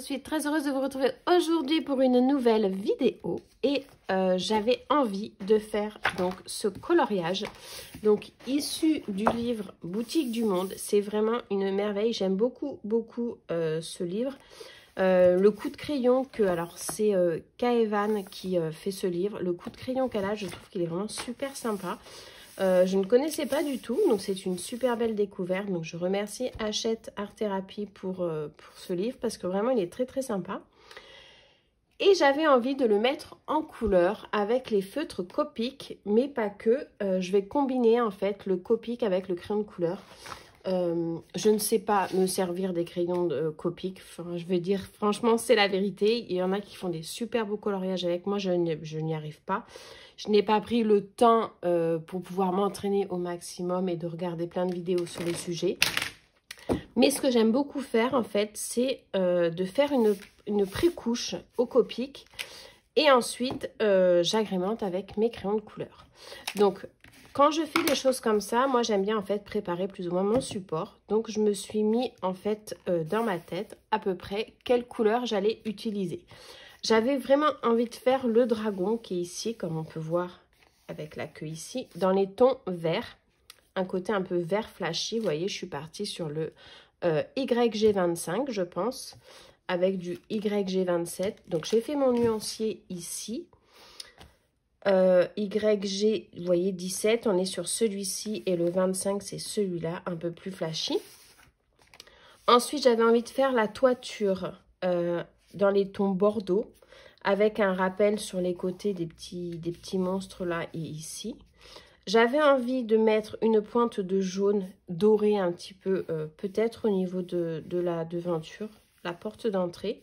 suis très heureuse de vous retrouver aujourd'hui pour une nouvelle vidéo et j'avais envie de faire donc ce coloriage donc issu du livre Boutique du Monde. C'est vraiment une merveille, j'aime beaucoup ce livre. Le coup de crayon que, alors c'est Kaevan qui fait ce livre, le coup de crayon qu'elle a, je trouve qu'il est vraiment super sympa. Je ne connaissais pas du tout, donc c'est une super belle découverte. Donc je remercie Hachette Art Therapy pour ce livre parce que vraiment il est très sympa. Et j'avais envie de le mettre en couleur avec les feutres Copic, mais pas que. Je vais combiner en fait le Copic avec le crayon de couleur. Je ne sais pas me servir des crayons de Copic, enfin, je veux dire franchement c'est la vérité. Il y en a qui font des super beaux coloriages avec moi, je n'y arrive pas. Je n'ai pas pris le temps pour pouvoir m'entraîner au maximum et de regarder plein de vidéos sur le sujet. Mais ce que j'aime beaucoup faire en fait, c'est de faire une pré-couche au Copic et ensuite j'agrémente avec mes crayons de couleur. Donc quand je fais des choses comme ça, moi j'aime bien en fait préparer plus ou moins mon support. Donc je me suis mis en fait dans ma tête à peu près quelle couleur j'allais utiliser. J'avais vraiment envie de faire le dragon qui est ici, comme on peut voir avec la queue ici, dans les tons verts. Un côté un peu vert flashy, vous voyez, je suis partie sur le YG25 je pense, avec du YG27. Donc j'ai fait mon nuancier ici. YG, vous voyez, 17, on est sur celui-ci et le 25, c'est celui-là, un peu plus flashy. Ensuite, j'avais envie de faire la toiture dans les tons bordeaux, avec un rappel sur les côtés des petits monstres là et ici. J'avais envie de mettre une pointe de jaune doré un petit peu, peut-être au niveau de la devanture, la porte d'entrée.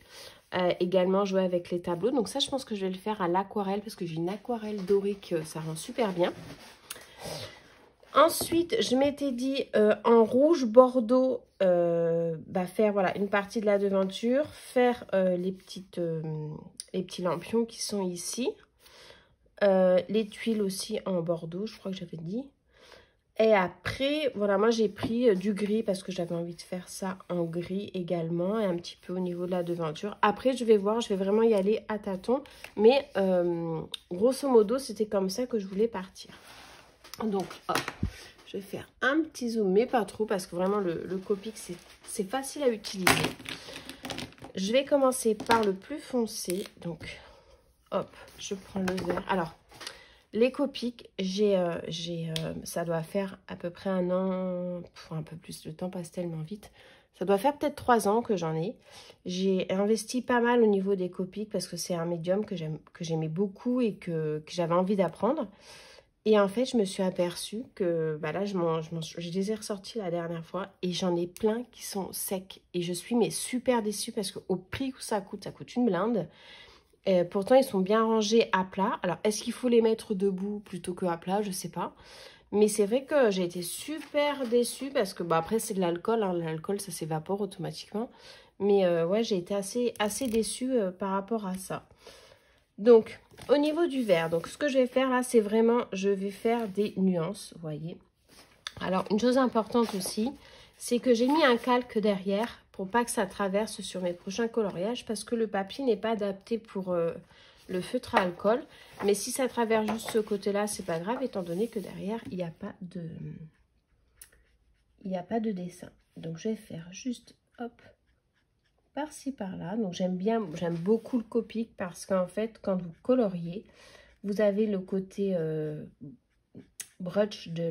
Également jouer avec les tableaux. Donc ça, je pense que je vais le faire à l'aquarelle parce que j'ai une aquarelle dorée que ça rend super bien. Ensuite, je m'étais dit en rouge bordeaux, faire voilà une partie de la devanture, faire les petits lampions qui sont ici. Les tuiles aussi en bordeaux, je crois que j'avais dit. Et après, voilà, moi j'ai pris du gris parce que j'avais envie de faire ça en gris également. Et un petit peu au niveau de la devanture. Après, je vais voir, je vais vraiment y aller à tâtons. Mais grosso modo, c'était comme ça que je voulais partir. Donc, hop, je vais faire un petit zoom, mais pas trop. Parce que vraiment, le Copic, c'est facile à utiliser. Je vais commencer par le plus foncé. Donc, hop, je prends le vert. Alors, les Copic, ça doit faire à peu près un an, un peu plus, le temps passe tellement vite. Ça doit faire peut-être 3 ans que j'en ai. J'ai investi pas mal au niveau des Copic parce que c'est un médium que j'aimais beaucoup et que j'avais envie d'apprendre. Et en fait, je me suis aperçue que bah là, je les ai ressortis la dernière fois et j'en ai plein qui sont secs. Et je suis mais super déçue parce qu'au prix où ça coûte une blinde. Pourtant, ils sont bien rangés à plat. Alors, est-ce qu'il faut les mettre debout plutôt que à plat? Je ne sais pas. Mais c'est vrai que j'ai été super déçue parce que, bah, après, c'est de l'alcool. Hein. L'alcool, ça s'évapore automatiquement. Mais ouais, j'ai été assez déçue par rapport à ça. Donc, au niveau du vert, donc ce que je vais faire là, c'est vraiment, je vais faire des nuances, vous voyez. Alors, une chose importante aussi, c'est que j'ai mis un calque derrière pour pas que ça traverse sur mes prochains coloriages parce que le papier n'est pas adapté pour le feutre à alcool. Mais si ça traverse juste ce côté-là, c'est pas grave étant donné que derrière, il n'y a pas de dessin. Donc, je vais faire juste, hop, par-ci, par-là. Donc, j'aime beaucoup le Copic parce qu'en fait, quand vous coloriez, vous avez le côté brooch de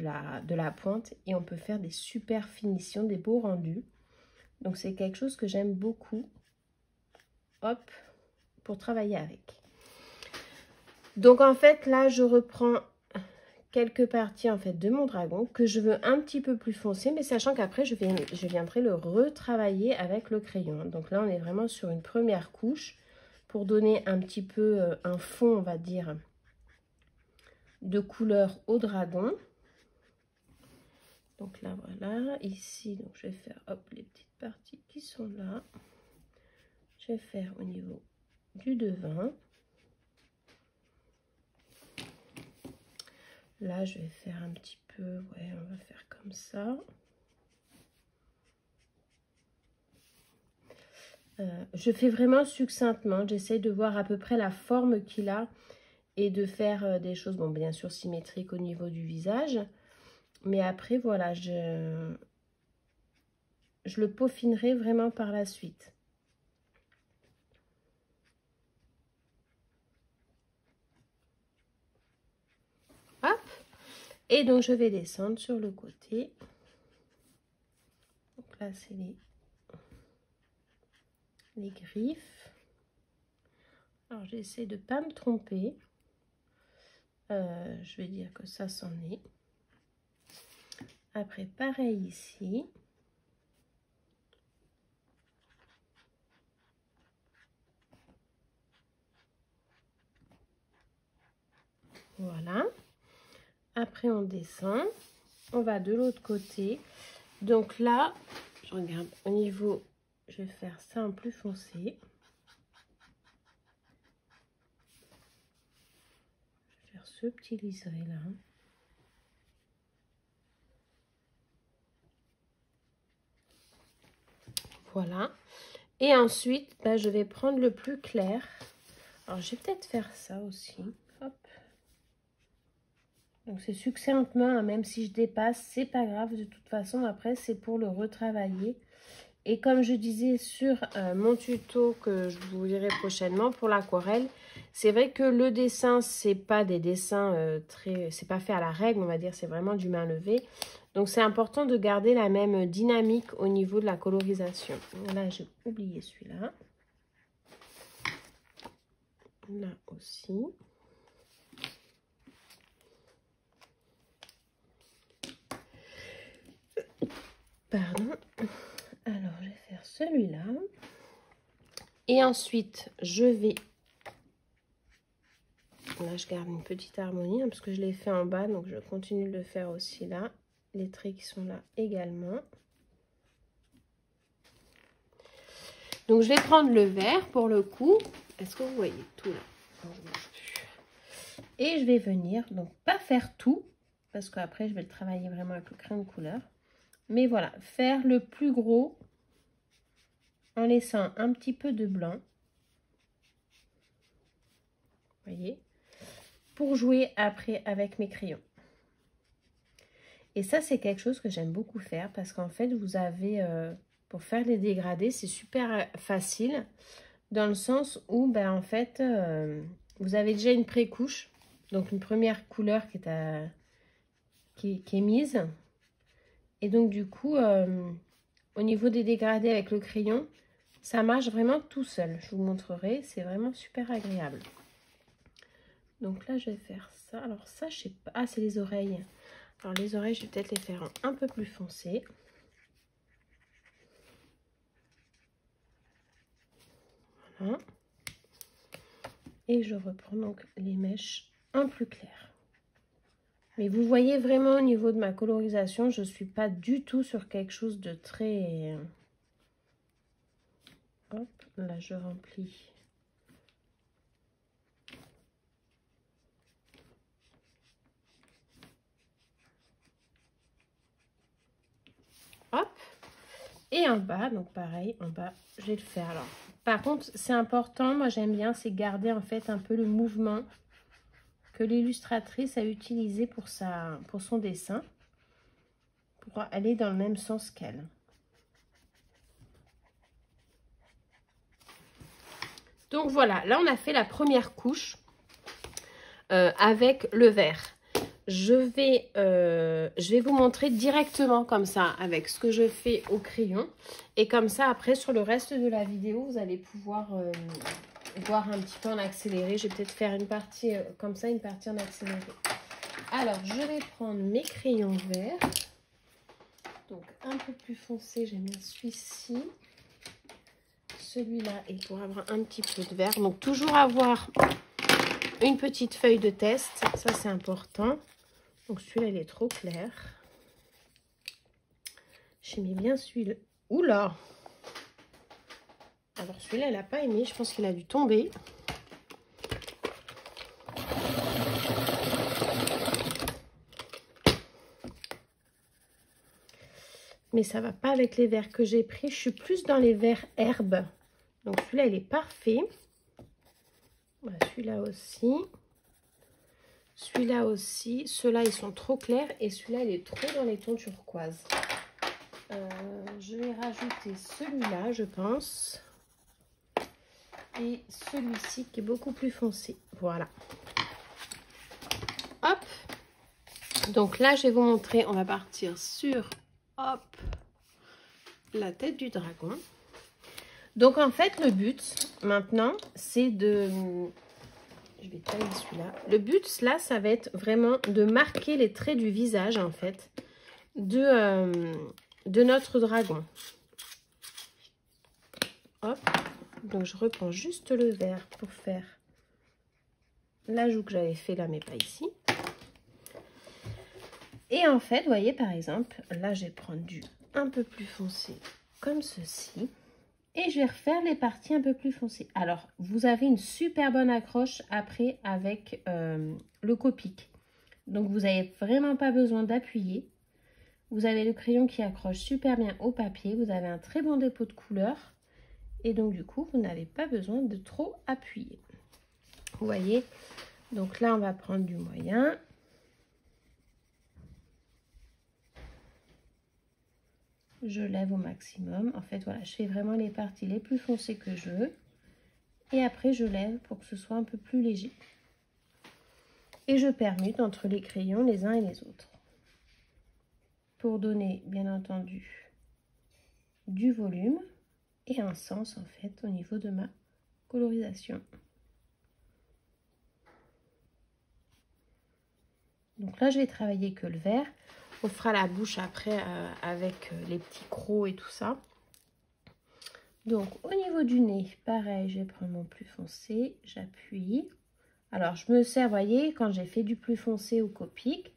la pointe et on peut faire des super finitions, des beaux rendus. Donc c'est quelque chose que j'aime beaucoup, hop, pour travailler avec. Donc en fait là je reprends quelques parties en fait de mon dragon que je veux un petit peu plus foncé, mais sachant qu'après je viendrai le retravailler avec le crayon. Donc là on est vraiment sur une première couche pour donner un petit peu un fond, on va dire, de couleur au dragon. Donc là, voilà, ici, donc je vais faire, hop, les petites parties qui sont là. Je vais faire au niveau du devant. Là, je vais faire un petit peu, ouais, on va faire comme ça. Je fais vraiment succinctement. J'essaie de voir à peu près la forme qu'il a et de faire des choses, bon, bien sûr, symétriques au niveau du visage. Mais après, voilà, je le peaufinerai vraiment par la suite. Hop. Et donc, je vais descendre sur le côté. Donc là, c'est les griffes. Alors, j'essaie de ne pas me tromper. Je vais dire que ça s'en est. Après, pareil ici. Voilà. Après, on descend. On va de l'autre côté. Donc là, je regarde au niveau, je vais faire ça en plus foncé. Je vais faire ce petit liseré là. Voilà. Et ensuite, bah, je vais prendre le plus clair. Alors, je vais peut-être faire ça aussi. Hop. Donc, c'est succinctement, hein, même si je dépasse, c'est pas grave. De toute façon, après, c'est pour le retravailler. Et comme je disais sur mon tuto que je vous lirai prochainement pour l'aquarelle, c'est vrai que le dessin, c'est pas des dessins c'est pas fait à la règle, on va dire, c'est vraiment du main levée. Donc, c'est important de garder la même dynamique au niveau de la colorisation. Là, j'ai oublié celui-là. Là aussi. Pardon. Alors, je vais faire celui-là. Et ensuite, je vais... Là, je garde une petite harmonie, hein, parce que je l'ai fait en bas. Donc, je continue de le faire aussi là. Les traits qui sont là également. Donc, je vais prendre le vert pour le coup. Est-ce que vous voyez tout là? Et je vais venir, donc pas faire tout, parce qu'après, je vais le travailler vraiment avec le crayon de couleur. Mais voilà, faire le plus gros en laissant un petit peu de blanc. Vous voyez? Pour jouer après avec mes crayons. Et ça, c'est quelque chose que j'aime beaucoup faire parce qu'en fait, vous avez, pour faire les dégradés, c'est super facile dans le sens où, ben, en fait, vous avez déjà une pré-couche, donc une première couleur qui est mise. Et donc, du coup, au niveau des dégradés avec le crayon, ça marche vraiment tout seul. Je vous montrerai, c'est vraiment super agréable. Donc là, je vais faire ça. Alors ça, je sais pas. Ah, c'est les oreilles. Alors les oreilles, je vais peut-être les faire un peu plus foncé. Voilà. Et je reprends donc les mèches un plus claires. Mais vous voyez vraiment au niveau de ma colorisation, je ne suis pas du tout sur quelque chose de très... Hop, là je remplis. Hop. Et en bas, donc pareil, en bas, je vais le faire. Alors, par contre, c'est important, moi j'aime bien, c'est garder en fait un peu le mouvement que l'illustratrice a utilisé pour son dessin, pour aller dans le même sens qu'elle. Donc voilà, là on a fait la première couche avec le vert. Je vais vous montrer directement comme ça avec ce que je fais au crayon. Et comme ça, après, sur le reste de la vidéo, vous allez pouvoir voir un petit peu en accéléré. Je vais peut-être faire une partie comme ça, une partie en accéléré. Alors, je vais prendre mes crayons verts. Donc, un peu plus foncé, j'aime bien celui-ci. Celui-là est pour avoir un petit peu de vert. Donc, toujours avoir une petite feuille de test. Ça, c'est important. Donc celui-là, il est trop clair. J'ai mis bien celui-là. Oula! Alors celui-là, il n'a pas aimé. Je pense qu'il a dû tomber. Mais ça va pas avec les verts que j'ai pris. Je suis plus dans les verts herbes. Donc celui-là, il est parfait. Voilà, celui-là aussi. Celui-là aussi. Ceux-là, ils sont trop clairs. Et celui-là, il est trop dans les tons turquoise. Je vais rajouter celui-là, je pense. Et celui-ci qui est beaucoup plus foncé. Voilà. Hop. Donc là, je vais vous montrer. On va partir sur, hop, la tête du dragon. Donc en fait, le but maintenant, c'est de... Je vais tailler celui-là. Le but, là, ça va être vraiment de marquer les traits du visage, en fait, de notre dragon. Hop. Donc, je reprends juste le vert pour faire la joue que j'avais fait là, mais pas ici. Et en fait, vous voyez, par exemple, là, je vais prendre du un peu plus foncé, comme ceci. Et je vais refaire les parties un peu plus foncées. Alors, vous avez une super bonne accroche après avec le Copic. Donc, vous n'avez vraiment pas besoin d'appuyer. Vous avez le crayon qui accroche super bien au papier. Vous avez un très bon dépôt de couleur. Et donc, du coup, vous n'avez pas besoin de trop appuyer. Vous voyez? Donc là, on va prendre du moyen. Je lève au maximum. En fait, voilà, je fais vraiment les parties les plus foncées que je veux. Et après, je lève pour que ce soit un peu plus léger. Et je permute entre les crayons les uns et les autres. Pour donner, bien entendu, du volume et un sens, en fait, au niveau de ma colorisation. Donc là, je vais travailler que le vert. On fera la bouche après avec les petits crocs et tout ça. Donc, au niveau du nez, pareil, je vais prendre mon plus foncé, j'appuie. Alors, je me sers, vous voyez, quand j'ai fait du plus foncé au Copic,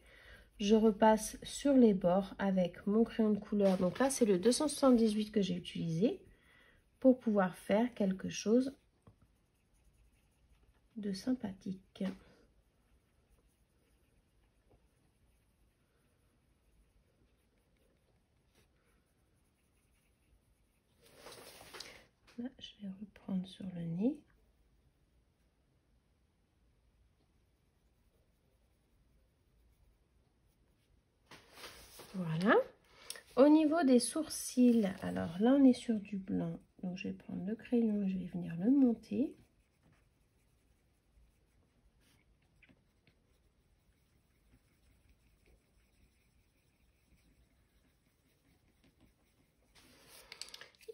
je repasse sur les bords avec mon crayon de couleur. Donc là, c'est le 278 que j'ai utilisé pour pouvoir faire quelque chose de sympathique. Là, je vais reprendre sur le nez. Voilà. Au niveau des sourcils, alors là, on est sur du blanc. Donc, je vais prendre le crayon et je vais venir le monter.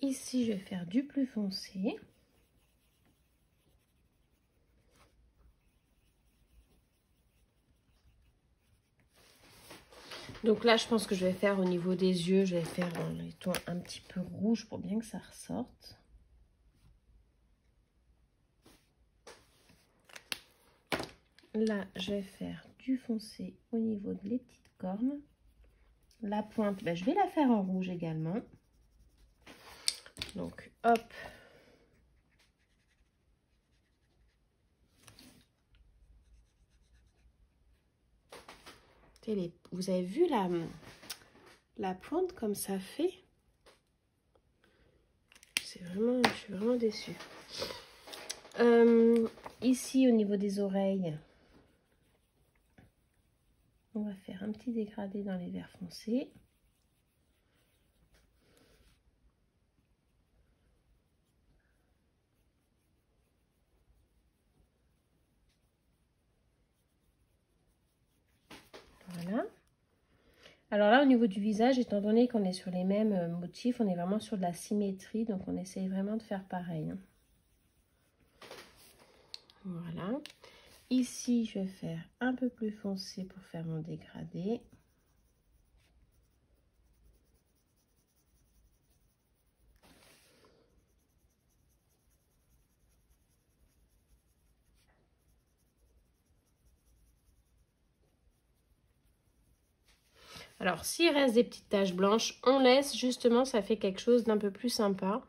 Ici, je vais faire du plus foncé. Donc là, je pense que je vais faire au niveau des yeux, je vais faire dans les tons un petit peu rouge pour bien que ça ressorte. Là, je vais faire du foncé au niveau des petites cornes. La pointe, ben, je vais la faire en rouge également. Donc, hop. Vous avez vu la pointe comme ça fait? C'est vraiment, je suis vraiment déçue. Ici, au niveau des oreilles, on va faire un petit dégradé dans les verts foncés. Voilà. Alors là, au niveau du visage, étant donné qu'on est sur les mêmes motifs, on est vraiment sur de la symétrie. Donc, on essaye vraiment de faire pareil. Voilà. Ici, je vais faire un peu plus foncé pour faire mon dégradé. Alors, s'il reste des petites taches blanches, on laisse, justement, ça fait quelque chose d'un peu plus sympa.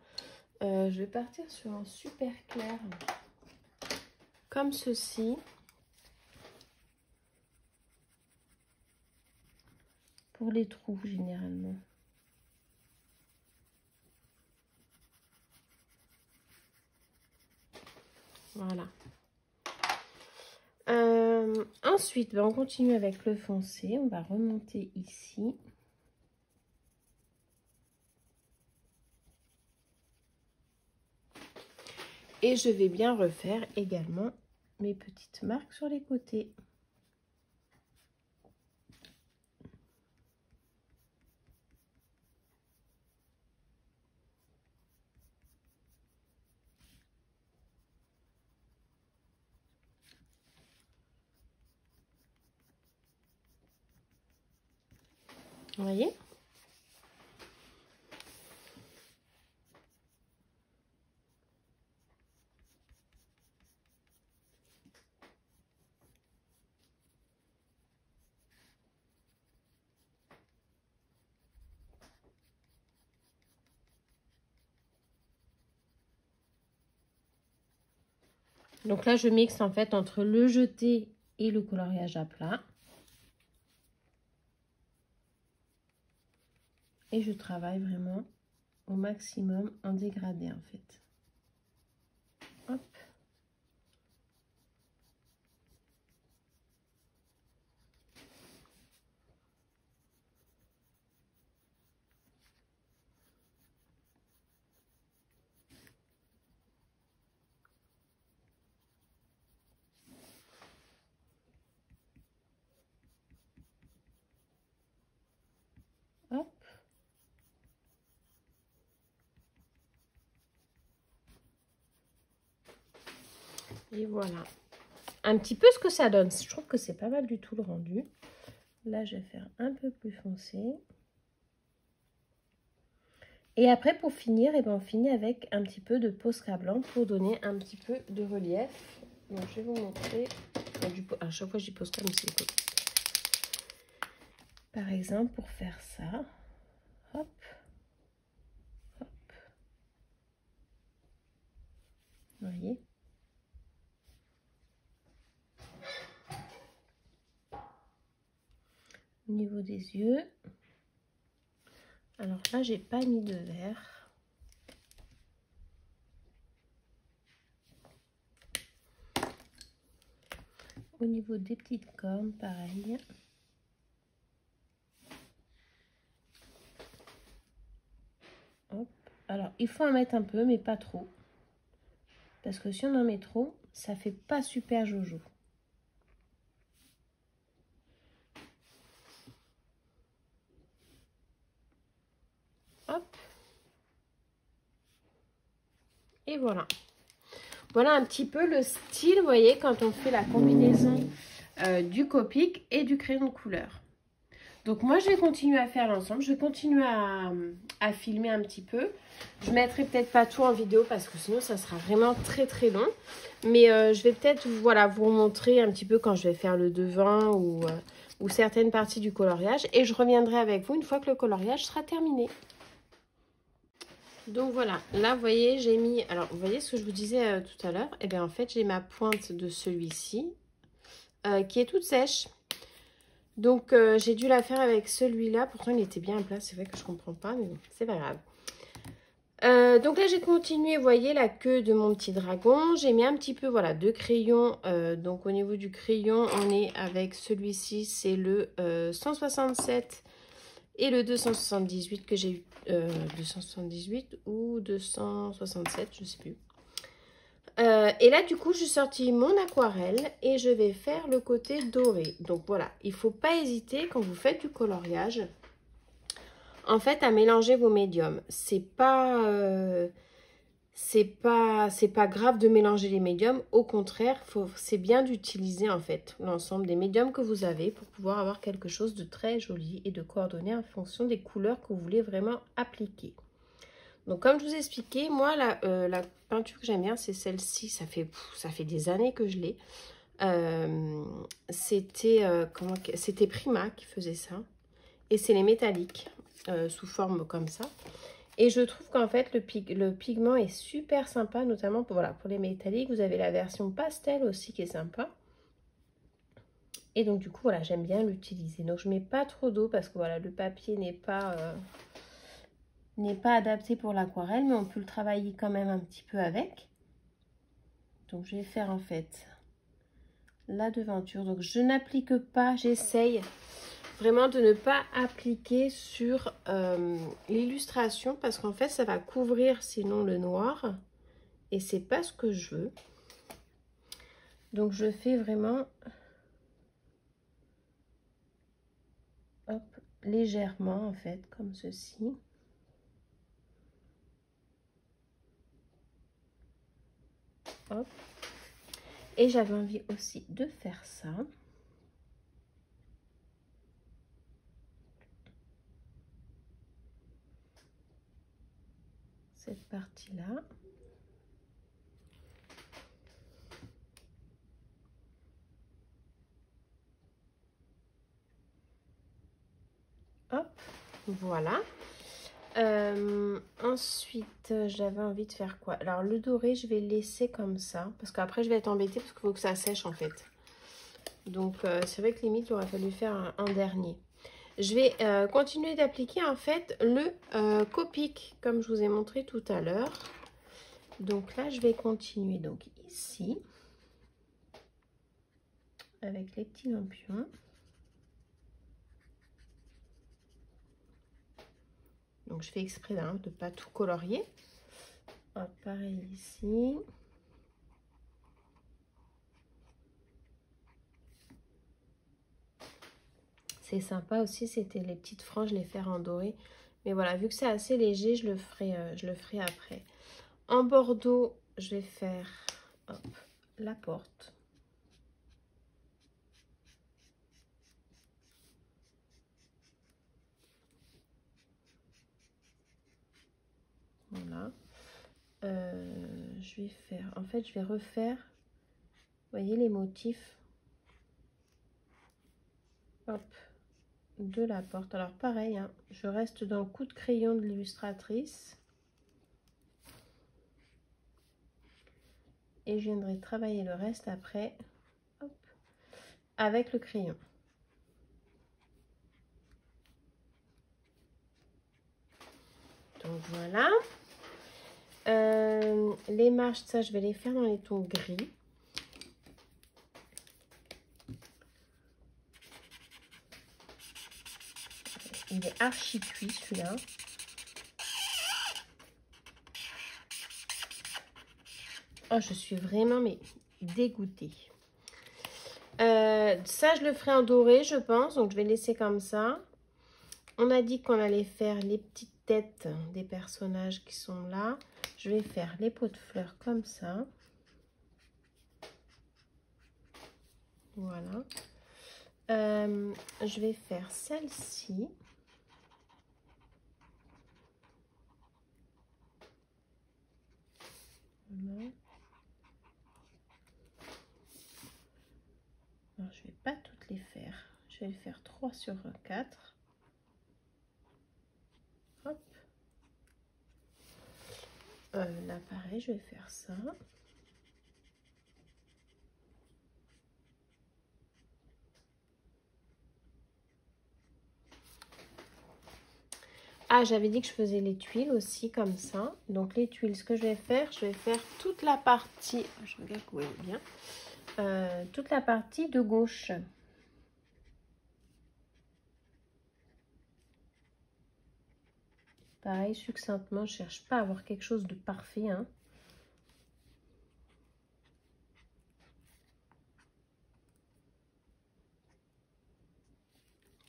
Je vais partir sur un super clair, comme ceci. Pour les trous, généralement. Voilà. Ensuite, on continue avec le foncé. On va remonter ici. Et je vais bien refaire également mes petites marques sur les côtés. Vous voyez? Donc là, je mixe en fait entre le jeté et le coloriage à plat. Et je travaille vraiment au maximum en dégradé en fait. Hop. Hop. Et voilà. Un petit peu ce que ça donne. Je trouve que c'est pas mal du tout le rendu. Là, je vais faire un peu plus foncé. Et après, pour finir, eh ben, on finit avec un petit peu de Posca blanc pour donner un petit peu de relief. Donc, je vais vous montrer. À chaque fois, je dis Posca, mais c'est les côtés. Par exemple, pour faire ça, hop, hop. Vous voyez? Au niveau des yeux. Alors là, j'ai pas mis de vert. Au niveau des petites cornes, pareil. Hop. Alors, il faut en mettre un peu, mais pas trop. Parce que si on en met trop, ça fait pas super jojo. Hop. Et voilà. Voilà un petit peu le style, vous voyez, quand on fait la combinaison du Copic et du crayon de couleur. Donc moi, je vais continuer à faire l'ensemble. Je vais continuer à filmer un petit peu. Je ne mettrai peut-être pas tout en vidéo parce que sinon, ça sera vraiment très très long. Mais je vais peut-être voilà, vous montrer un petit peu quand je vais faire le devant ou certaines parties du coloriage. Et je reviendrai avec vous une fois que le coloriage sera terminé. Donc voilà, là vous voyez, j'ai mis, alors vous voyez ce que je vous disais tout à l'heure, et bien en fait j'ai ma pointe de celui-ci qui est toute sèche. Donc j'ai dû la faire avec celui-là, pourtant il était bien à plat, c'est vrai que je comprends pas, mais bon, c'est pas grave. Donc là j'ai continué, vous voyez la queue de mon petit dragon, j'ai mis un petit peu voilà de crayon, donc au niveau du crayon on est avec celui-ci, c'est le 167 et le 278 que j'ai eu. 278 ou 267, je sais plus. Et là, du coup, j'ai sorti mon aquarelle et je vais faire le côté doré. Donc voilà, il ne faut pas hésiter quand vous faites du coloriage, en fait, à mélanger vos médiums. C'est pas grave de mélanger les médiums. Au contraire, c'est bien d'utiliser en fait l'ensemble des médiums que vous avez pour pouvoir avoir quelque chose de très joli et de coordonné en fonction des couleurs que vous voulez vraiment appliquer. Donc comme je vous ai expliqué, moi la peinture que j'aime bien c'est celle-ci. Ça fait des années que je l'ai. C'était Prima qui faisait ça. Et c'est les métalliques sous forme comme ça. Et je trouve qu'en fait, le pigment est super sympa, notamment pour les métalliques. Vous avez la version pastel aussi qui est sympa. Et donc, du coup, voilà, j'aime bien l'utiliser. Donc, je ne mets pas trop d'eau parce que voilà, le papier n'est pas adapté pour l'aquarelle. Mais on peut le travailler quand même un petit peu avec. Donc je vais faire en fait la devanture. Donc je n'applique pas, j'essaye vraiment de ne pas appliquer sur l'illustration parce qu'en fait ça va couvrir sinon le noir et c'est pas ce que je veux. Donc je fais vraiment hop, légèrement en fait comme ceci. Hop. Et j'avais envie aussi de faire ça. Cette partie-là. Hop, voilà. Ensuite, j'avais envie de faire quoi? Alors, le doré, je vais le laisser comme ça. Parce qu'après, je vais être embêtée parce qu'il faut que ça sèche, en fait. Donc, c'est vrai que limite, il aurait fallu faire un dernier. Je vais continuer d'appliquer, en fait, le Copic, comme je vous ai montré tout à l'heure. Donc là, je vais continuer. Donc, ici, avec les petits lampions. Donc, je fais exprès de ne pas tout colorier. Hop, pareil ici. C'est sympa aussi, c'était les petites franges, les faire en doré. Mais voilà, vu que c'est assez léger, je le ferai après. En bordeaux, je vais faire hop, la porte. Voilà. Je vais faire, en fait, je vais refaire, vous voyez les motifs. Hop, de la porte. Alors pareil, hein, je reste dans le coup de crayon de l'illustratrice. Et je viendrai travailler le reste après, hop, avec le crayon. Donc voilà. Les marches, ça, je vais les faire dans les tons gris. Il est archi cuit celui-là. Oh, je suis vraiment mais dégoûtée. Ça, je le ferai en doré, je pense. Donc, je vais laisser comme ça. On a dit qu'on allait faire les petites têtes des personnages qui sont là. Je vais faire les pots de fleurs comme ça. Voilà. Je vais faire celle-ci. Voilà. Alors, je ne vais pas toutes les faire. Je vais les faire 3 sur 4. Hop. Là, pareil, je vais faire ça. Ah, j'avais dit que je faisais les tuiles aussi, comme ça. Donc, les tuiles, ce que je vais faire toute la partie... Je regarde que vous voyez bien. Toute la partie de gauche. Pareil, succinctement, je ne cherche pas à avoir quelque chose de parfait, hein.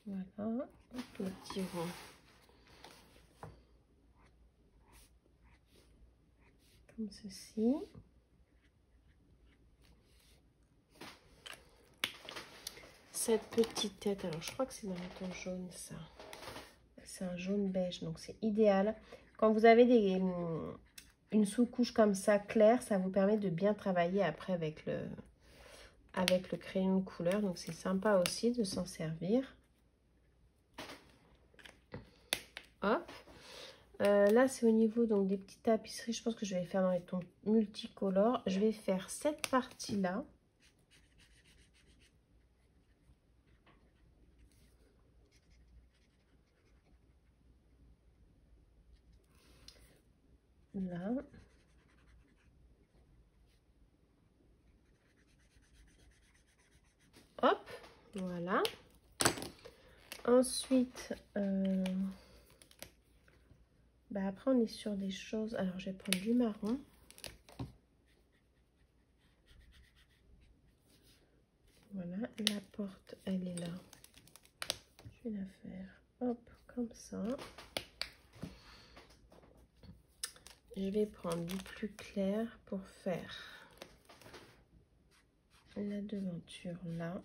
Voilà, le petit rond. Comme ceci. Cette petite tête, alors je crois que c'est dans le ton jaune, ça. C'est un jaune beige, donc c'est idéal. Quand vous avez une sous-couche comme ça claire, ça vous permet de bien travailler après avec le crayon de couleur. Donc c'est sympa aussi de s'en servir. Hop. Là, c'est au niveau donc des petites tapisseries. Je pense que je vais faire dans les tons multicolores. Je vais faire cette partie-là. Là. Voilà. Ensuite, après on est sur des choses. Alors je vais prendre du marron. Voilà, la porte elle est là. Je vais la faire hop comme ça. Je vais prendre du plus clair pour faire la devanture là.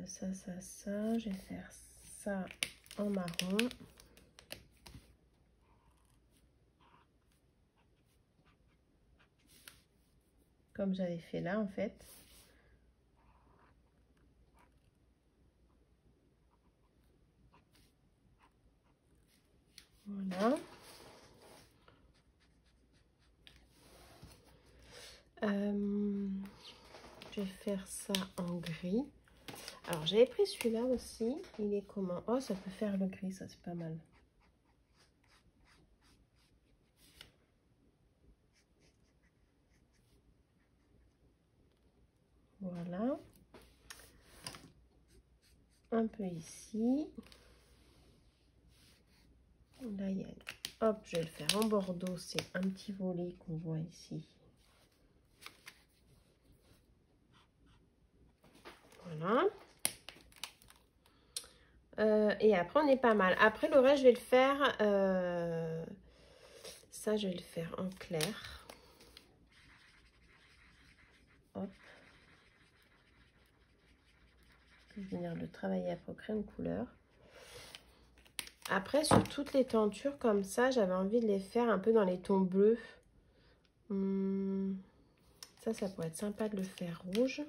Ça. Je vais faire ça en marron. Comme j'avais fait là en fait. Voilà. Je vais faire ça en gris. Alors j'avais pris celui-là aussi. Il est comment? Oh, ça peut faire le gris, ça c'est pas mal. Voilà. Un peu ici. Là, il y a... Hop, je vais le faire en bordeaux. C'est un petit volet qu'on voit ici. Voilà. Et après, on est pas mal. Après, le reste, je vais le faire... ça, je vais le faire en clair. Hop. Je vais venir le travailler après au crème couleur. Après, sur toutes les tentures comme ça, j'avais envie de les faire un peu dans les tons bleus. Ça pourrait être sympa de le faire rouge.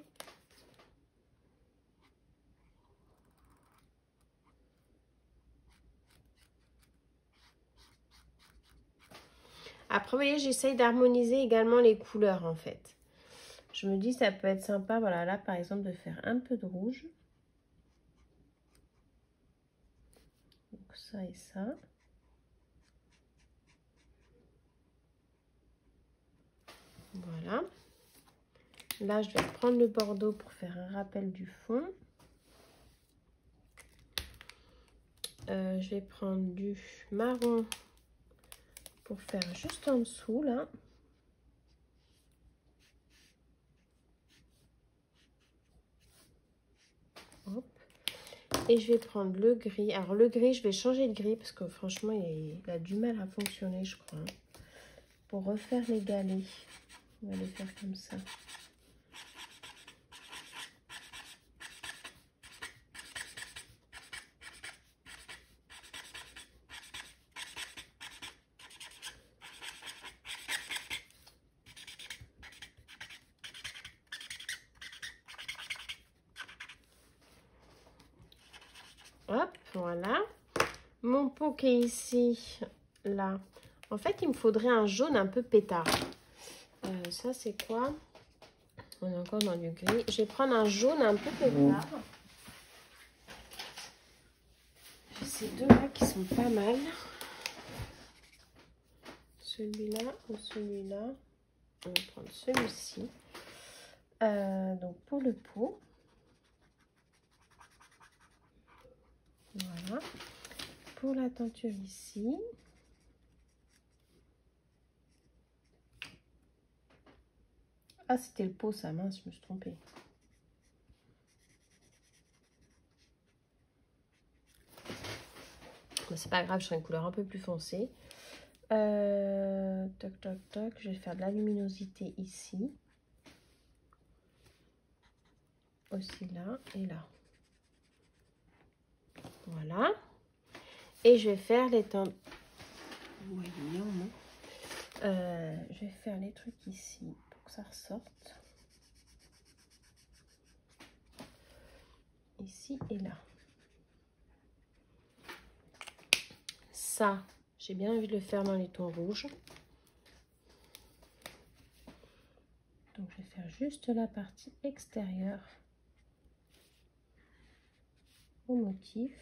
Après, vous voyez, j'essaye d'harmoniser également les couleurs, en fait. Je me dis, ça peut être sympa, voilà, là, par exemple, de faire un peu de rouge. Donc, ça et ça. Voilà. Là, je vais prendre le bordeaux pour faire un rappel du fond. Je vais prendre du marron pour faire juste en dessous, là. Hop. Et je vais prendre le gris. Alors, le gris, je vais changer de gris parce que franchement, il a du mal à fonctionner, je crois. Pour refaire les galets, on va les faire comme ça. Hop, voilà. Mon pot qui est ici, là. En fait, il me faudrait un jaune un peu pétard. Ça, c'est quoi? On est encore dans du gris. Je vais prendre un jaune un peu pétard. J'ai ces deux-là qui sont pas mal. Celui-là ou celui-là. On va prendre celui-ci. Donc, pour le pot. Voilà. Pour la tenture ici. Ah, c'était le pot, ça, mince, je me suis trompée. C'est pas grave, je ferai une couleur un peu plus foncée. Toc, toc, toc. Je vais faire de la luminosité ici. Aussi là et là. Voilà. Et je vais faire les tentures. Ouais, je vais faire les trucs ici pour que ça ressorte. Ici et là. Ça, j'ai bien envie de le faire dans les tons rouges. Donc, je vais faire juste la partie extérieure au motif.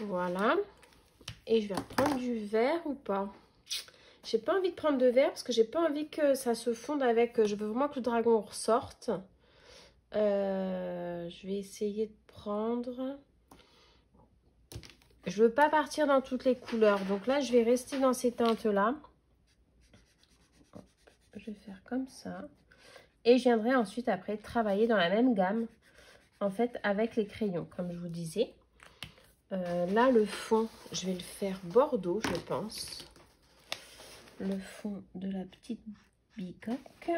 Voilà. Et je vais reprendre du vert ou pas? Je j'ai pas envie de prendre de vert parce que j'ai pas envie que ça se fonde avec... Je veux vraiment que le dragon ressorte. Je vais essayer de prendre... Je veux pas partir dans toutes les couleurs. Donc là, je vais rester dans ces teintes-là. Je vais faire comme ça. Et je viendrai ensuite après travailler dans la même gamme. En fait, avec les crayons, comme je vous disais. Là, le fond, je vais le faire bordeaux, je pense. Le fond de la petite bicoque.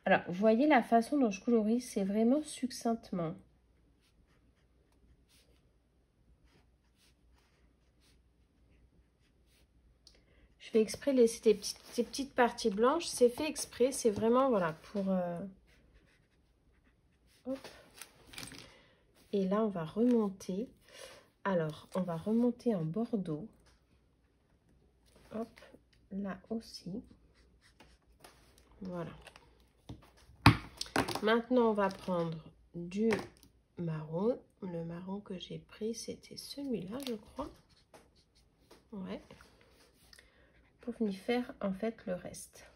Alors, vous voyez la façon dont je colorie, c'est vraiment succinctement. Je fais exprès de laisser ces petites parties blanches. C'est fait exprès, c'est vraiment, voilà, pour... Hop. Et là, on va remonter. Alors, on va remonter en bordeaux. Hop, là aussi. Voilà. Maintenant, on va prendre du marron. Le marron que j'ai pris, c'était celui-là, je crois. Ouais. Pour venir faire, en fait, le reste.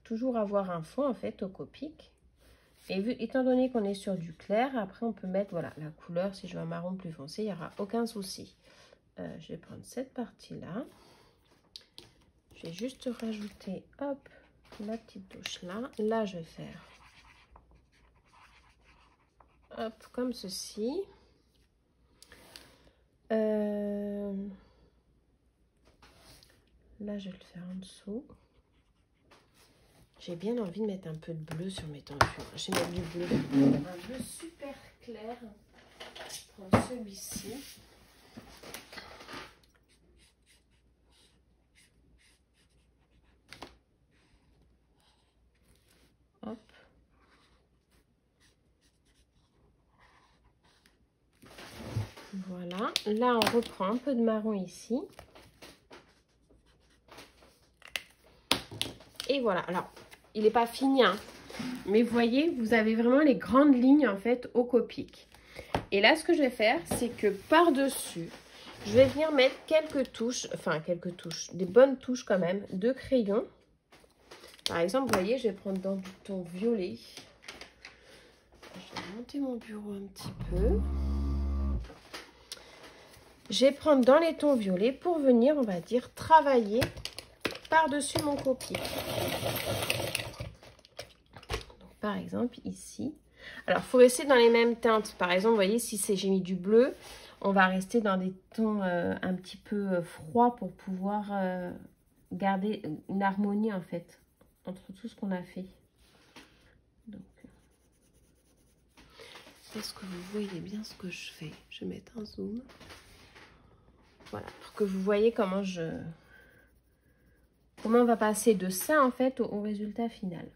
Toujours avoir un fond, en fait, au Copic. Et étant donné qu'on est sur du clair, après, on peut mettre, voilà, la couleur. Si je veux un marron plus foncé, il n'y aura aucun souci. Je vais prendre cette partie-là. Je vais juste rajouter, hop, la petite touche là. Là, je vais faire, hop, comme ceci. Là, je vais le faire en dessous. J'ai bien envie de mettre un peu de bleu sur mes tentures. Je vais mettre du bleu. Un bleu super clair. Je prends celui-ci. Hop. Voilà. Là, on reprend un peu de marron ici. Et voilà. Alors, il n'est pas fini, hein. Mais vous voyez, vous avez vraiment les grandes lignes, en fait, au Copic. Et là, ce que je vais faire, c'est que par-dessus, je vais venir mettre quelques touches, enfin, quelques touches, des bonnes touches quand même, de crayon. Par exemple, vous voyez, je vais prendre dans du ton violet. Je vais monter mon bureau un petit peu. Je vais prendre dans les tons violets pour venir, on va dire, travailler par-dessus mon Copic. Donc, par exemple, ici. Alors, il faut rester dans les mêmes teintes. Par exemple, vous voyez, si j'ai mis du bleu, on va rester dans des tons un petit peu froids pour pouvoir garder une harmonie, en fait, entre tout ce qu'on a fait. Donc, est-ce que vous voyez bien ce que je fais? Je vais mettre un zoom. Voilà, pour que vous voyez comment on va passer de ça, en fait, au résultat final.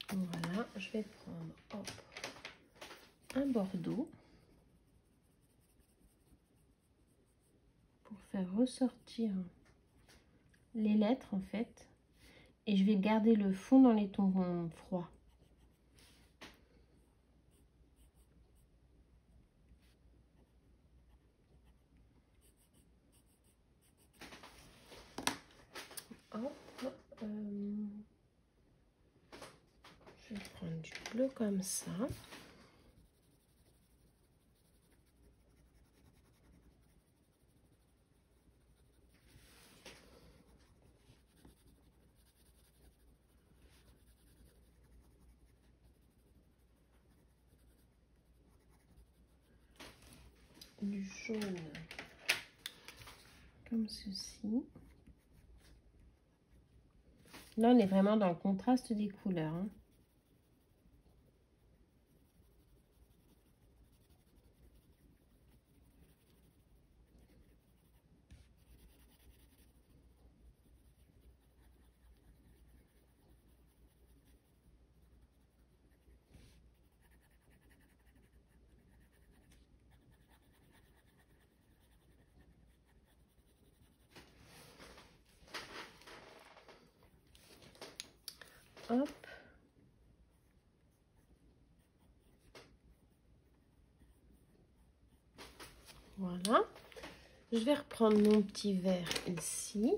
Voilà, je vais prendre hop, un bordeaux pour faire ressortir les lettres en fait, et je vais garder le fond dans les tons froids. Hop, je vais prendre du bleu comme ça. Du jaune comme ceci. Là, on est vraiment dans le contraste des couleurs, hein. Hop. Voilà. Je vais reprendre mon petit verre ici.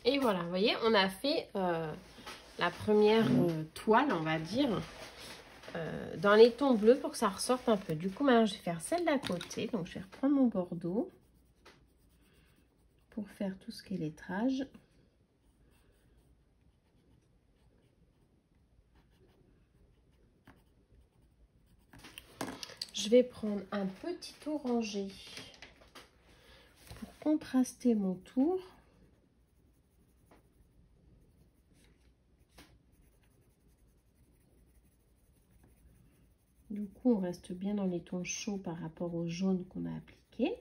Et voilà, vous voyez, on a fait la première toile, on va dire, dans les tons bleus pour que ça ressorte un peu. Du coup, maintenant, je vais faire celle d'à côté. Donc, je vais reprendre mon bordeaux pour faire tout ce qui est lettrage. Je vais prendre un petit orangé pour contraster mon tour. Du coup, on reste bien dans les tons chauds par rapport au jaune qu'on a appliqué.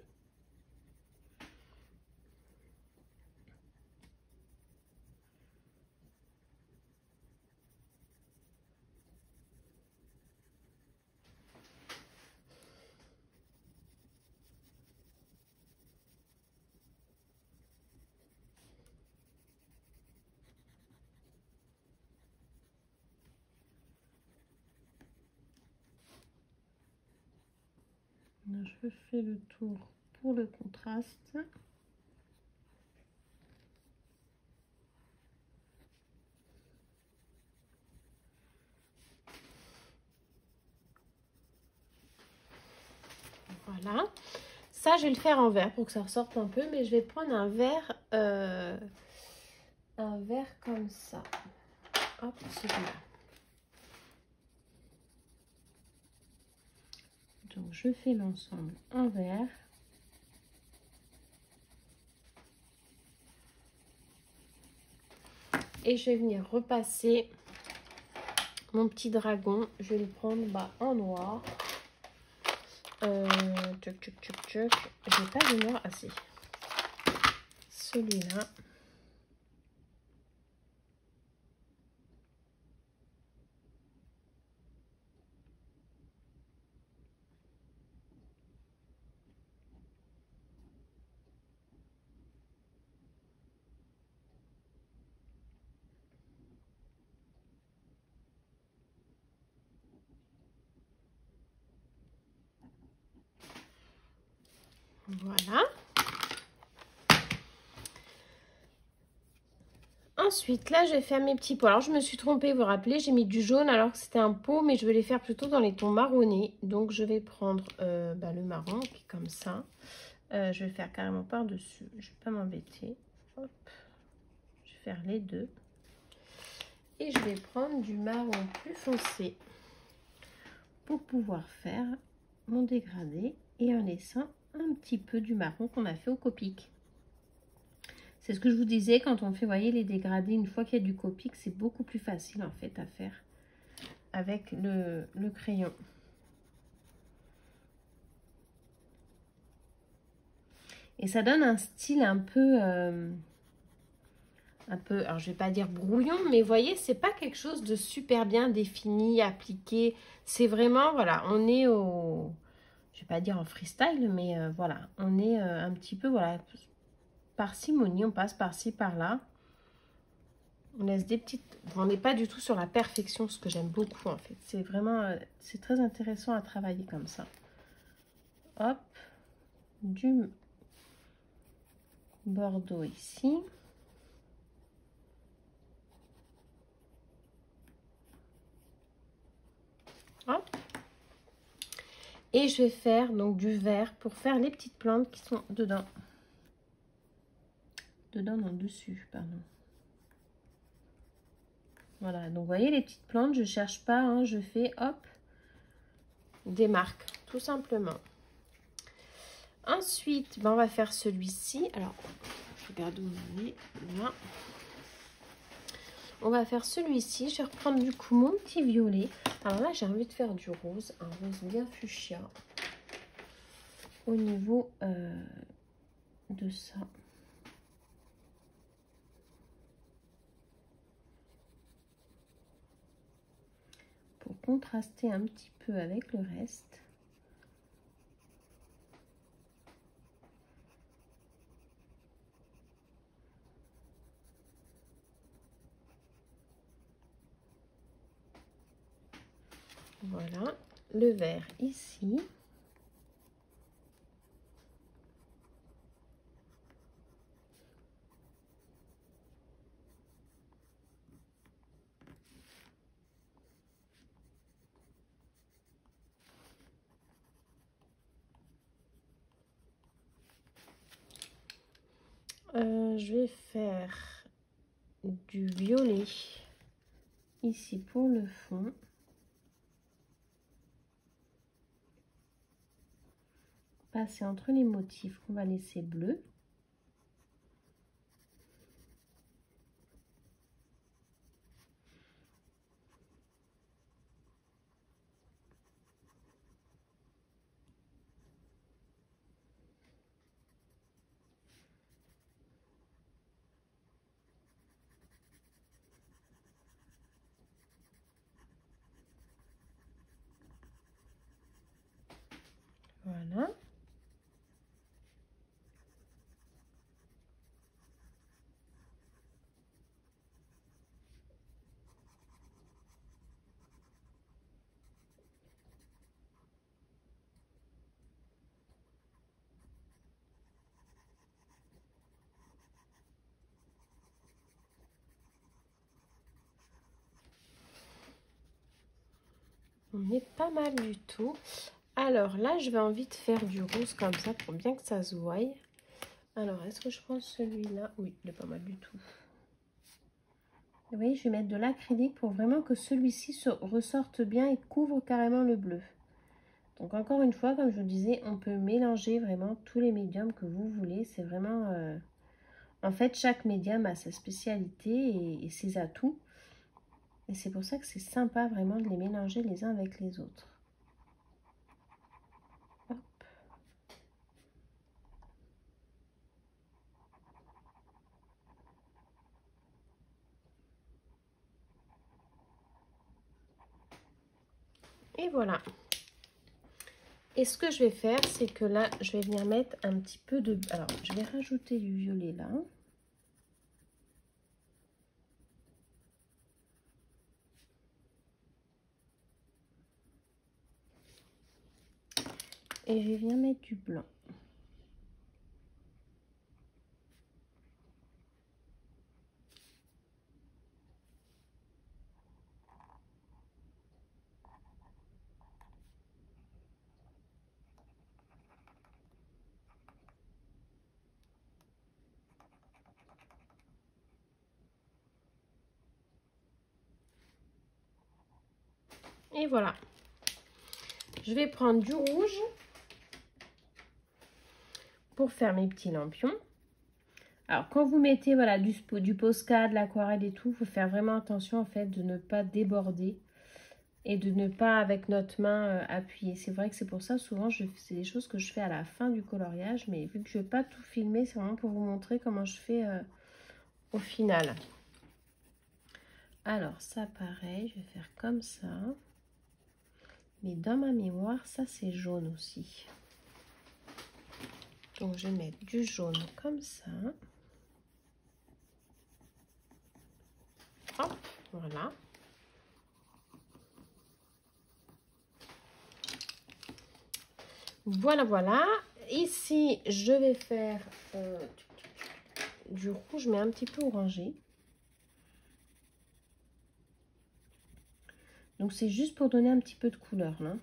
Je fais le tour pour le contraste. Voilà. Ça, je vais le faire en vert pour que ça ressorte un peu, mais je vais prendre un verre comme ça. Hop, celui-là. Donc, je fais l'ensemble en vert. Et je vais venir repasser mon petit dragon. Je vais le prendre en noir. Tchuc, tchuc, tchuc, tchuc. J'ai pas de noir assez. Celui-là. Voilà. Ensuite, là, je vais faire mes petits pots. Alors, je me suis trompée, vous vous rappelez, j'ai mis du jaune alors que c'était un pot, mais je vais les faire plutôt dans les tons marronnés. Donc, je vais prendre le marron, qui est comme ça. Je vais faire carrément par-dessus. Je ne vais pas m'embêter. Hop. Je vais faire les deux. Et je vais prendre du marron plus foncé pour pouvoir faire mon dégradé et en laissant un petit peu du marron qu'on a fait au Copic. C'est ce que je vous disais, quand on fait, voyez, les dégradés, une fois qu'il y a du Copic, c'est beaucoup plus facile en fait à faire avec le crayon. Et ça donne un style un peu, alors je vais pas dire brouillon, mais vous voyez, c'est pas quelque chose de super bien défini, appliqué. C'est vraiment, voilà, on est au, je vais pas dire en freestyle, mais voilà, on est un petit peu, voilà, parcimonie, on passe par-ci, par-là. On laisse des petites, on n'est pas du tout sur la perfection, ce que j'aime beaucoup en fait. C'est vraiment, c'est très intéressant à travailler comme ça. Hop, du bordeaux ici. Hop. Et je vais faire donc du vert pour faire les petites plantes qui sont dedans. Dedans, non, dessus, pardon. Voilà, donc vous voyez les petites plantes, je cherche pas, hein, je fais hop, des marques, tout simplement. Ensuite, on va faire celui-ci. Alors, je regarde où on est. Là. On va faire celui-ci. Je vais reprendre du coup mon petit violet. Alors là, j'ai envie de faire du rose, un rose bien fuchsia. Au niveau de ça. Pour contraster un petit peu avec le reste. Voilà, le vert ici. Je vais faire du violet ici pour le fond. Passer entre les motifs qu'on va laisser bleu. Voilà. On est pas mal du tout. Alors là, je vais envie de faire du rose comme ça pour bien que ça se voie. Alors, est-ce que je prends celui-là? Oui, il est pas mal du tout. Vous voyez, je vais mettre de l'acrylique pour vraiment que celui-ci se ressorte bien et couvre carrément le bleu. Donc encore une fois, comme je vous disais, on peut mélanger vraiment tous les médiums que vous voulez. C'est vraiment... En fait, chaque médium a sa spécialité et ses atouts. Et c'est pour ça que c'est sympa vraiment de les mélanger les uns avec les autres. Hop. Et voilà. Et ce que je vais faire, c'est que là, je vais venir mettre un petit peu de... Alors, je vais rajouter du violet là. Et je vais venir mettre du blanc. Et voilà. Je vais prendre du rouge pour faire mes petits lampions. Alors, quand vous mettez voilà, du Posca, de l'aquarelle et tout, il faut faire vraiment attention en fait de ne pas déborder et de ne pas avec notre main appuyer. C'est vrai que c'est pour ça souvent c'est des choses que je fais à la fin du coloriage, mais vu que je ne vais pas tout filmer, c'est vraiment pour vous montrer comment je fais au final. Alors ça pareil, je vais faire comme ça. Mais dans ma mémoire, ça c'est jaune aussi. Donc je vais mettre du jaune comme ça. Hop, voilà. Voilà, voilà. Ici, je vais faire du rouge, mais un petit peu orangé. Donc, c'est juste pour donner un petit peu de couleur, là.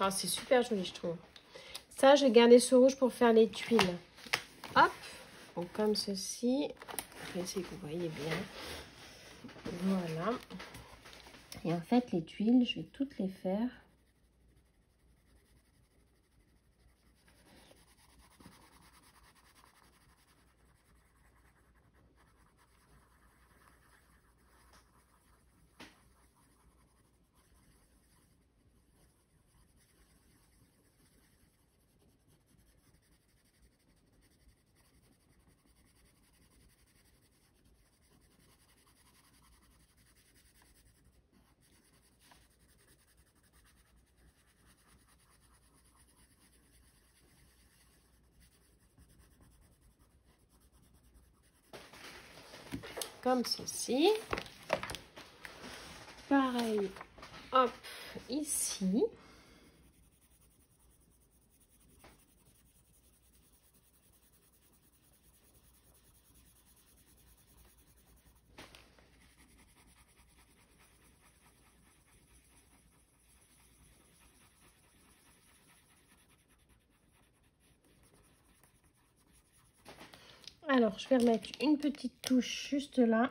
Ah, c'est super joli, je trouve. Ça, je vais garder ce rouge pour faire les tuiles. Hop, donc comme ceci. Je vais essayer que vous voyez bien. Voilà. Et en fait, les tuiles, je vais toutes les faire. comme ceci. Pareil, hop, ici. Alors, je vais remettre une petite touche juste là.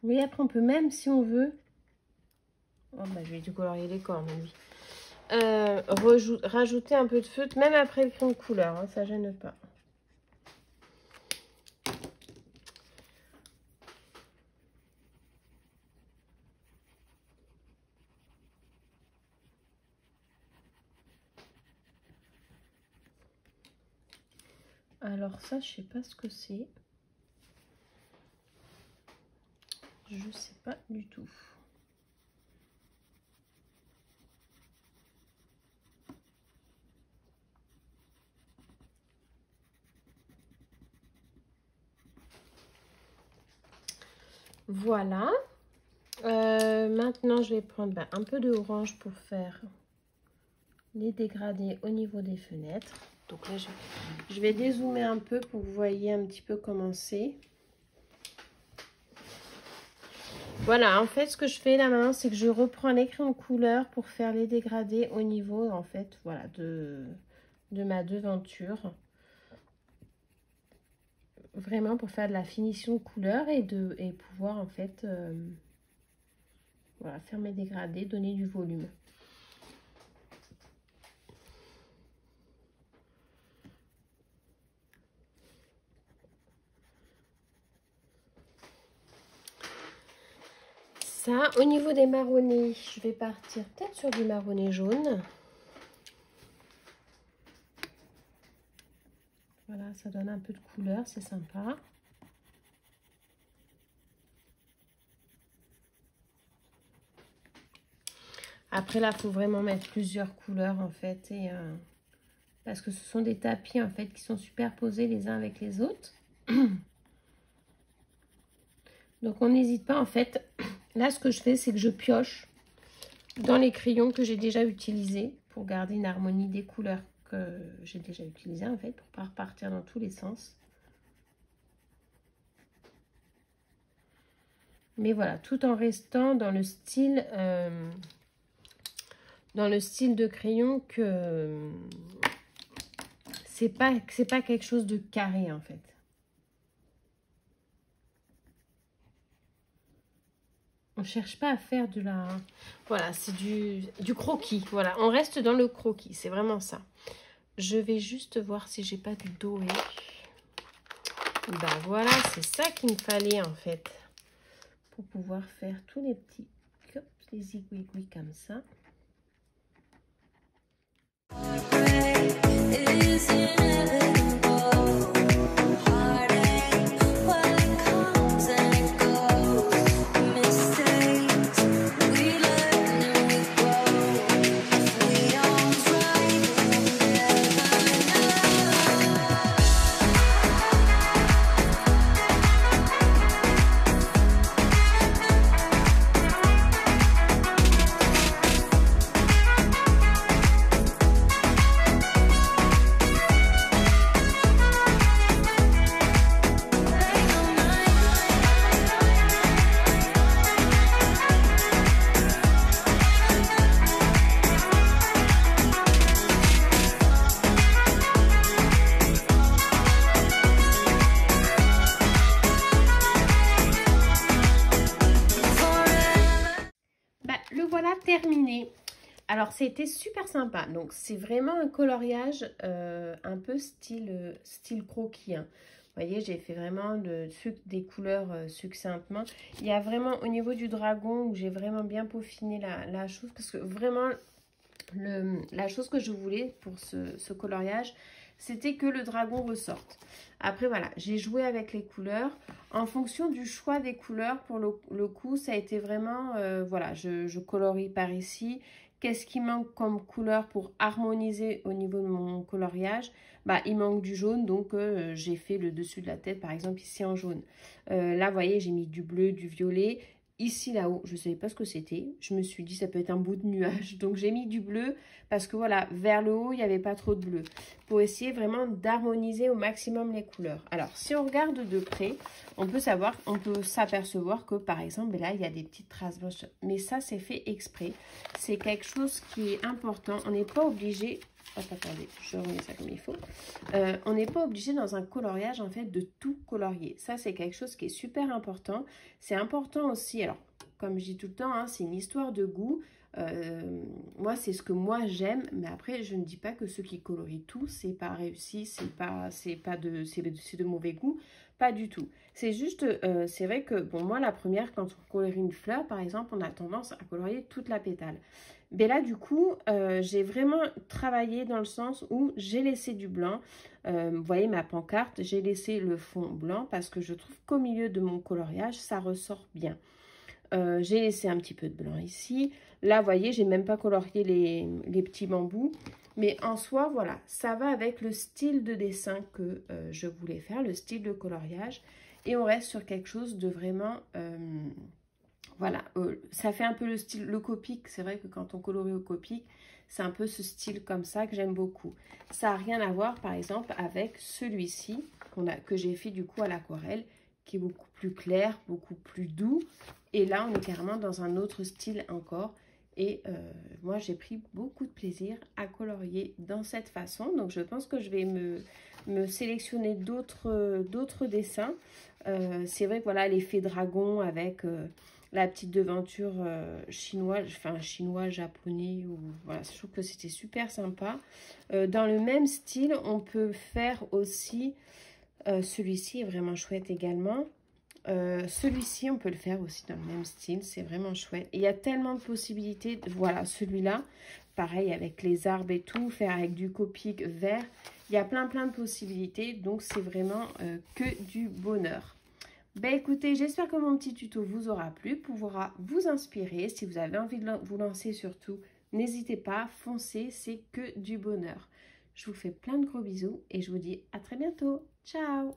Oui, après, on peut même, si on veut... Oh, bah, je vais décolorier les cornes, lui. Rajouter un peu de feutre, même après le crayon de couleur, hein, ça gêne pas. Alors ça, je sais pas ce que c'est. Je sais pas du tout. Voilà. Maintenant, je vais prendre un peu de orange pour faire les dégradés au niveau des fenêtres. Donc là, je vais dézoomer un peu pour que vous voyez un petit peu comment c'est. Voilà, en fait, ce que je fais là maintenant, c'est que je reprends les crayons de couleur pour faire les dégradés au niveau, en fait, voilà, de ma devanture. Vraiment pour faire de la finition de couleur et pouvoir, en fait, voilà, faire mes dégradés, donner du volume. Ça, au niveau des marronnés, je vais partir peut-être sur du marronné jaune. Voilà, ça donne un peu de couleur, c'est sympa. Après là, il faut vraiment mettre plusieurs couleurs en fait, parce que ce sont des tapis en fait qui sont superposés les uns avec les autres. Donc on n'hésite pas en fait. Là, ce que je fais, c'est que je pioche dans les crayons que j'ai déjà utilisés pour garder une harmonie des couleurs que j'ai déjà utilisées en fait, pour pas repartir dans tous les sens. Mais voilà, tout en restant dans le style de crayon que c'est pas quelque chose de carré en fait. On cherche pas à faire de la... Voilà, c'est du croquis. Voilà, on reste dans le croquis. C'est vraiment ça. Je vais juste voir si j'ai pas du doré. Ben voilà, c'est ça qu'il me fallait en fait. Pour pouvoir faire tous les petits... Hop, les aiguilles comme ça. Terminé. Alors c'était super sympa, donc c'est vraiment un coloriage un peu style croquis, hein. Vous voyez, j'ai fait vraiment des couleurs succinctement. Il y a vraiment au niveau du dragon où j'ai vraiment bien peaufiné la chose, parce que vraiment la chose que je voulais pour ce coloriage, c'était que le dragon ressorte. Après voilà, j'ai joué avec les couleurs. En fonction du choix des couleurs, pour le coup, ça a été vraiment, voilà, je colorie par ici. Qu'est-ce qui manque comme couleur pour harmoniser au niveau de mon coloriage? Bah, il manque du jaune, donc j'ai fait le dessus de la tête, par exemple, ici en jaune. Là, vous voyez, j'ai mis du bleu, du violet. Ici, là-haut, je ne savais pas ce que c'était. Je me suis dit, ça peut être un bout de nuage. Donc, j'ai mis du bleu parce que, voilà, vers le haut, il n'y avait pas trop de bleu. Pour essayer vraiment d'harmoniser au maximum les couleurs. Alors, si on regarde de près, on peut s'apercevoir que, par exemple, là, il y a des petites traces blanches. Mais ça, c'est fait exprès. C'est quelque chose qui est important. On n'est pas obligé... Hop, attendez, je remets ça comme il faut. On n'est pas obligé dans un coloriage, en fait, de tout colorier. Ça, c'est quelque chose qui est super important. C'est important aussi, alors, comme je dis tout le temps, hein, c'est une histoire de goût. Moi, c'est ce que moi j'aime, mais après, je ne dis pas que ceux qui colorient tout, c'est pas réussi, c'est de mauvais goût. Pas du tout. C'est juste, c'est vrai que, bon, moi, la première, quand on colorie une fleur, par exemple, on a tendance à colorier toute la pétale. Mais là, du coup, j'ai vraiment travaillé dans le sens où j'ai laissé du blanc. Vous voyez ma pancarte, j'ai laissé le fond blanc parce que je trouve qu'au milieu de mon coloriage, ça ressort bien. J'ai laissé un petit peu de blanc ici. Là, vous voyez, j'ai même pas colorié les petits bambous. Mais en soi, voilà, ça va avec le style de dessin que je voulais faire, le style de coloriage. Et on reste sur quelque chose de vraiment... voilà, ça fait un peu le style, le Copic. C'est vrai que quand on colorie au Copic, c'est un peu ce style comme ça que j'aime beaucoup. Ça n'a rien à voir, par exemple, avec celui-ci que j'ai fait du coup à l'aquarelle, qui est beaucoup plus clair, beaucoup plus doux. Et là, on est carrément dans un autre style encore. Et moi, j'ai pris beaucoup de plaisir à colorier dans cette façon. Donc, je pense que je vais me sélectionner d'autres dessins. C'est vrai que voilà, l'effet dragon avec la petite devanture chinoise, enfin chinois, japonais. Voilà, je trouve que c'était super sympa. Dans le même style, on peut faire aussi... celui-ci est vraiment chouette également. Celui-ci, on peut le faire aussi dans le même style. C'est vraiment chouette. Il y a tellement de possibilités. Voilà, celui-là, pareil avec les arbres et tout. Faire avec du Copic vert. Il y a plein de possibilités. Donc, c'est vraiment que du bonheur. Ben écoutez, j'espère que mon petit tuto vous aura plu, pourra vous inspirer. Si vous avez envie de vous lancer surtout, n'hésitez pas, foncez, c'est que du bonheur. Je vous fais plein de gros bisous et je vous dis à très bientôt. Ciao!